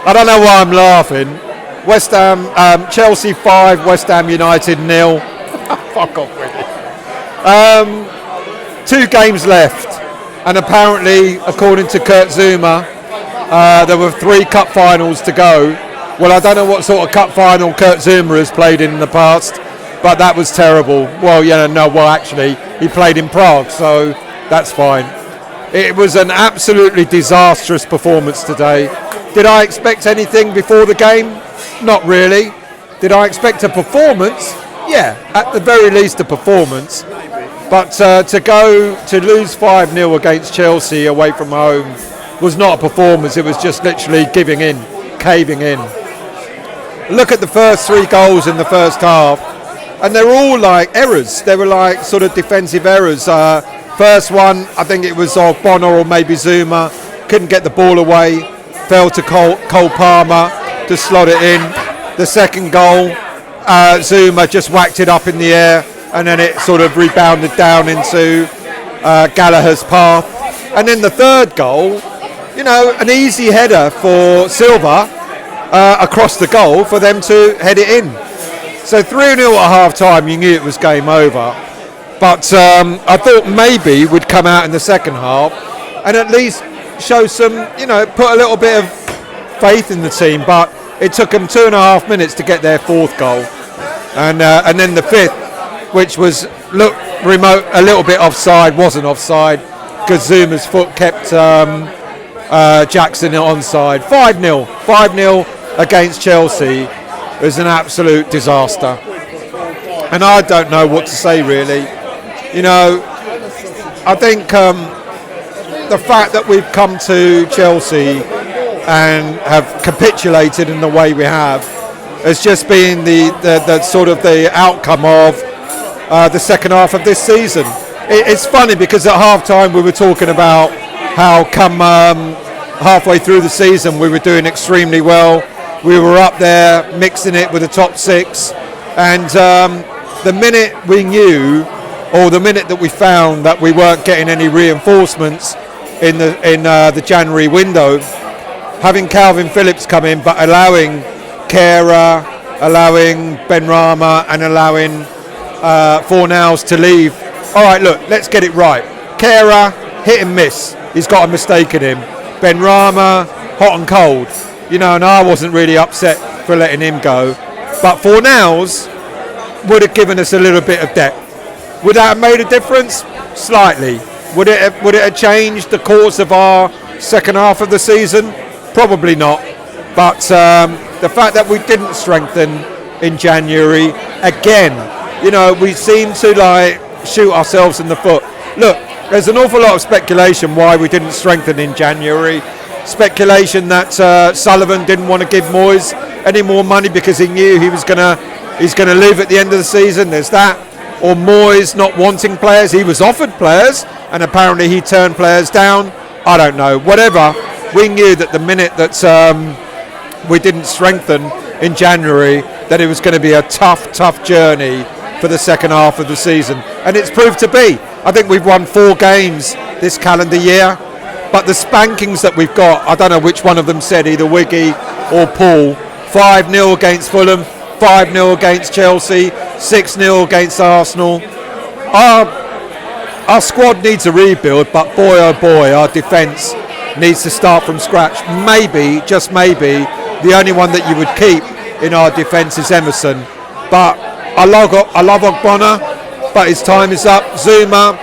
I don't know why I'm laughing. West Ham, Chelsea 5, West Ham United 0. Fuck off with it. 2 games left, and apparently, according to Kurt Zouma, there were 3 cup finals to go. Well, I don't know what sort of cup final Kurt Zouma has played in the past, but that was terrible. Well, actually, he played in Prague, so that's fine. It was an absolutely disastrous performance today. Did I expect anything before the game? Not really. Did I expect a performance? Yeah, at the very least a performance. But to lose 5-0 against Chelsea away from home was not a performance. It was just literally giving in, caving in. Look at the first 3 goals in the first half, and they're all like errors. They were like sort of defensive errors. First one, I think it was Bonner or maybe Zouma, couldn't get the ball away, fell to Cole Palmer to slot it in. The second goal, Zouma just whacked it up in the air, and then it sort of rebounded down into Gallagher's path. And then the third goal, an easy header for Silva across the goal for them to head it in. So 3-0 at half time, you knew it was game over. But I thought maybe we'd come out in the second half and at least show some, put a little bit of faith in the team. But it took them 2.5 minutes to get their 4th goal. And then the 5th, which looked remote, a little bit offside, wasn't offside, because Zuma's foot kept Jackson onside. 5-0 against Chelsea was an absolute disaster. And I don't know what to say, really. I think the fact that we've come to Chelsea and have capitulated in the way we have has just been the sort of the outcome of the second half of this season. It's funny because at half time we were talking about how come halfway through the season we were doing extremely well. We were up there mixing it with the top 6, and the minute we knew, or the minute that we found that we weren't getting any reinforcements in the January window, having Calvin Phillips come in but allowing Kehrer, allowing Benrahma and allowing Fornals to leave. All right, look, let's get it right. Kehrer, hit and miss. He's got a mistake in him. Benrahma, hot and cold. And I wasn't really upset for letting him go. But Fornals would have given us a little bit of depth. Would that have made a difference? Slightly. Would it have changed the course of our second half of the season? Probably not. But the fact that we didn't strengthen in January, again, we seem to shoot ourselves in the foot. Look, there's an awful lot of speculation why we didn't strengthen in January. Speculation that Sullivan didn't want to give Moyes any more money because he knew he's going to leave at the end of the season. There's that. Or Moyes not wanting players. He was offered players and apparently he turned players down. I don't know. Whatever. We knew that the minute that we didn't strengthen in January, that it was going to be a tough journey for the second half of the season. And it's proved to be. I think we've won 4 games this calendar year. But the spankings that we've got, I don't know which one of them said, either Wiggy or Paul. 5-0 against Fulham, 5-0 against Chelsea, 6-0 against Arsenal. Our squad needs a rebuild, but boy oh boy, our defence needs to start from scratch. Maybe, just maybe, the only one that you would keep in our defence is Emerson. But I love Ogbonna, but his time is up. Zouma,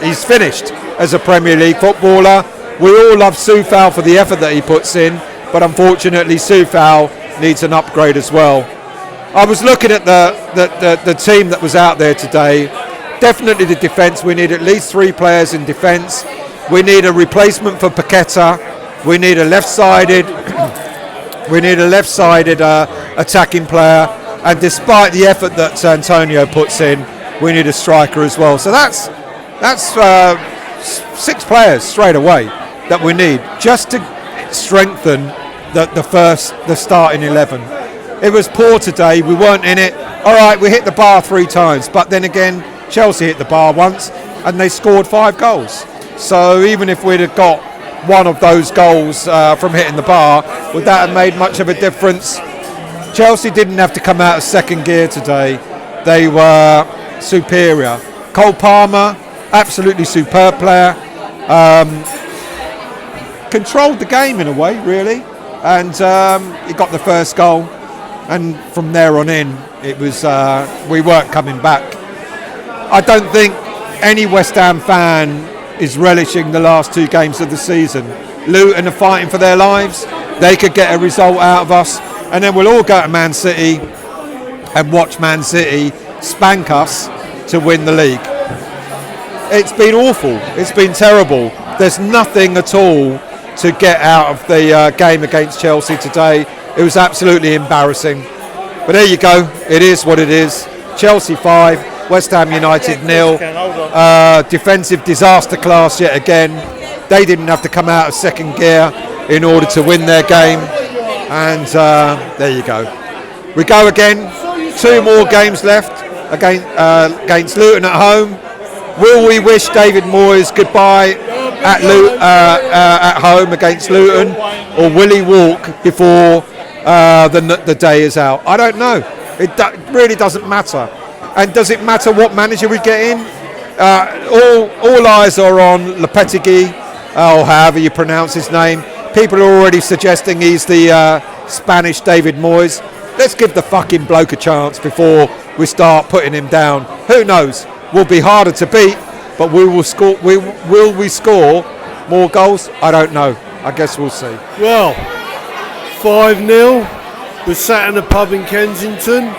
he's finished as a Premier League footballer. We all love Soufal for the effort that he puts in, but unfortunately Soufal needs an upgrade as well. I was looking at the team that was out there today. Definitely the defence. We need at least 3 players in defence. We need a replacement for Paqueta. We need a left-sided attacking player. And despite the effort that Antonio puts in, we need a striker as well. So that's 6 players straight away that we need just to strengthen the starting 11. It was poor today. We weren't in it. All right, we hit the bar 3 times, but then again, Chelsea hit the bar once and they scored 5 goals. So even if we'd have got one of those goals from hitting the bar, would that have made much of a difference? Chelsea didn't have to come out of second gear today. They were superior. Cole Palmer, absolutely superb player. Controlled the game in a way, really, and he got the first goal. And from there on in, it was we weren't coming back. I don't think any West Ham fan is relishing the last 2 games of the season. Luton are fighting for their lives. They could get a result out of us, and then we'll all go to Man City and watch Man City spank us to win the league. It's been awful. It's been terrible. There's nothing at all to get out of the game against Chelsea today. It was absolutely embarrassing. But there you go. It is what it is. Chelsea 5, West Ham United 0. Defensive disaster class yet again. They didn't have to come out of second gear in order to win their game. And there you go. We go again. 2 more games left against Luton at home. Will we wish David Moyes goodbye at home against Luton, or will he walk before the day is out? I don't know. It really doesn't matter. And does it matter what manager we get in? All eyes are on Lopetegui, or however you pronounce his name. People are already suggesting he's the Spanish David Moyes. Let's give the fucking bloke a chance before we start putting him down. Who knows? We'll be harder to beat, but will we score more goals? I don't know. I guess we'll see. Well, 5-0. We're sat in a pub in Kensington.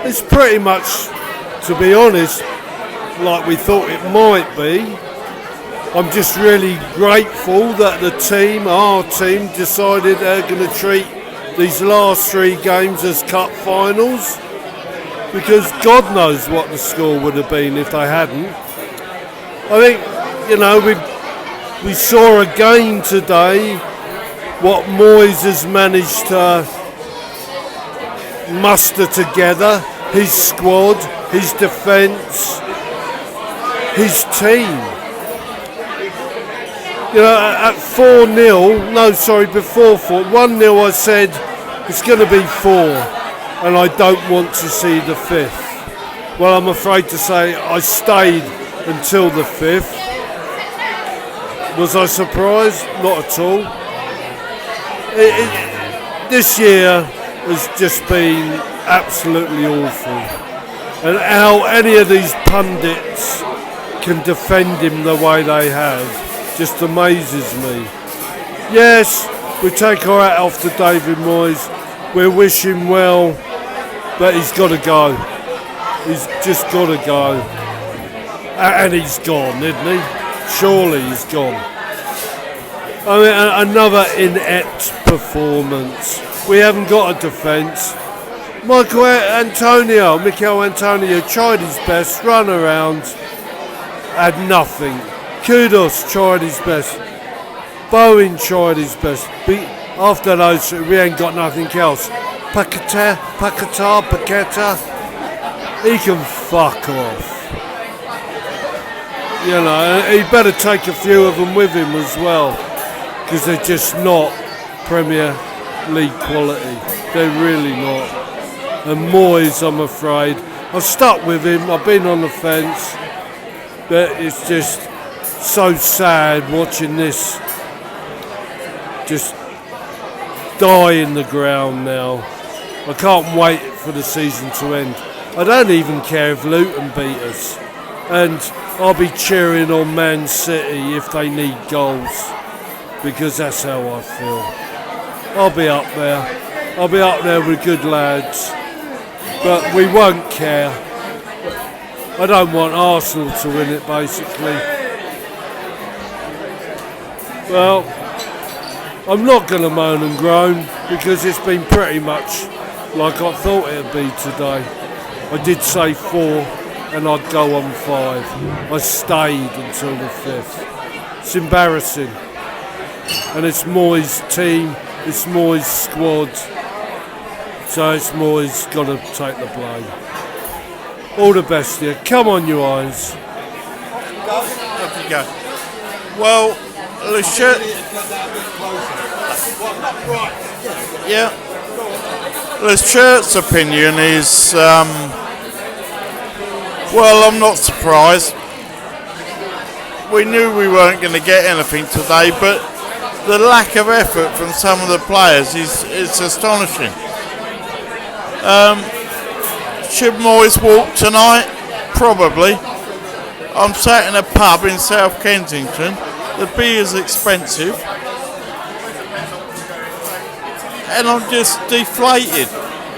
It's pretty much, to be honest, like we thought it might be. I'm just really grateful that our team, decided they're going to treat these last 3 games as cup finals, because God knows what the score would have been if they hadn't. I think, we saw again today what Moyes has managed to muster together, his squad, his defence, his team. At 4-0, before 1-0 I said it's going to be 4 and I don't want to see the 5th. Well, I'm afraid to say I stayed until the 5th. Was I surprised? Not at all. This year has just been absolutely awful. And how any of these pundits can defend him the way they have just amazes me. Yes, we take our hat off to David Moyes. We wish him well, but he's got to go. He's just got to go. And he's gone, isn't he? Surely he's gone. I mean, another inept performance. We haven't got a defence. Mikel Antonio tried his best, run around, had nothing. Kudos tried his best. Bowen tried his best. After those, we ain't got nothing else. Paqueta, he can fuck off. He better take a few of them with him as well, because they're just not Premier League quality. They're really not. And Moyes, I'm afraid, I've stuck with him. I've been on the fence, but it's just so sad watching this just die in the ground now. I can't wait for the season to end. I don't even care if Luton beat us, and I'll be cheering on Man City if they need goals, because that's how I feel. I'll be up there with good lads, but we won't care. I don't want Arsenal to win it, basically. Well, I'm not going to moan and groan, because it's been pretty much like I thought it would be today. I did say 4 and I'd go on 5. I stayed until the 5th. It's embarrassing. And it's Moyes' team, it's Moyes' squad. So it's Moyes got to take the blame. All the best here. Come on, you eyes. Off you go. Well, the shirt. Yeah. The shirt's opinion is, well, I'm not surprised. We knew we weren't going to get anything today, but the lack of effort from some of the players is astonishing. Should Moyes walk tonight? Probably. I'm sat in a pub in South Kensington. The beer's expensive. And I'm just deflated.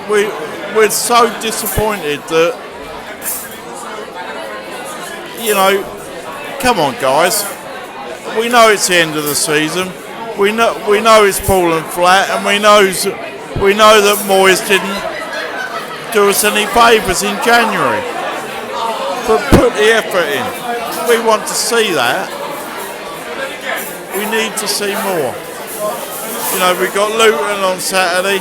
We're so disappointed that, you know, come on guys. We know it's the end of the season. We know it's fallen flat, and we know that Moyes didn't do us any favours in January. But put the effort in. We want to see that. We need to see more. You know, we've got Luton on Saturday.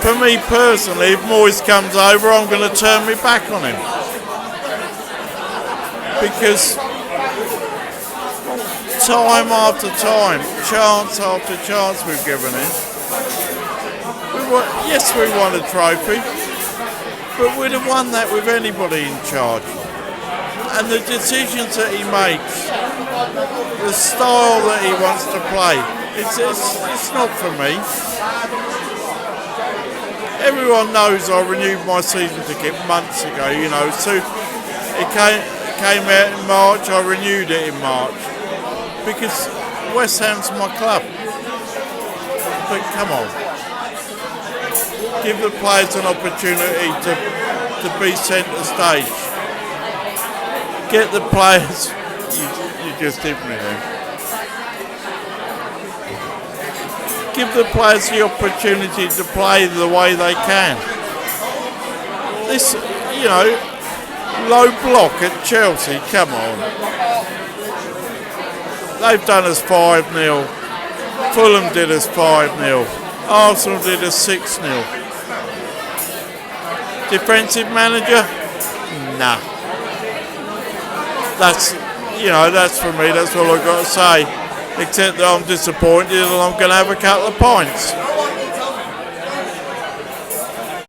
For me personally, if Moyes comes over, I'm going to turn my back on him. Because time after time, chance after chance we've given him. Yes, we won a trophy, but we'd have won that with anybody in charge. And the decisions that he makes, the style that he wants to play, it's not for me. Everyone knows I renewed my season ticket months ago, you know, so it came out in March, I renewed it in March. Because West Ham's my club. But come on. Give the players an opportunity to be centre stage. Get the players... You just hit me there. Give the players the opportunity to play the way they can. This, you know, low block at Chelsea, come on. They've done us 5-0. Fulham did us 5-0. Arsenal did us 6-0. Defensive manager? Nah. That's for me, that's all I've got to say. Except that I'm disappointed and I'm going to have a couple of pints.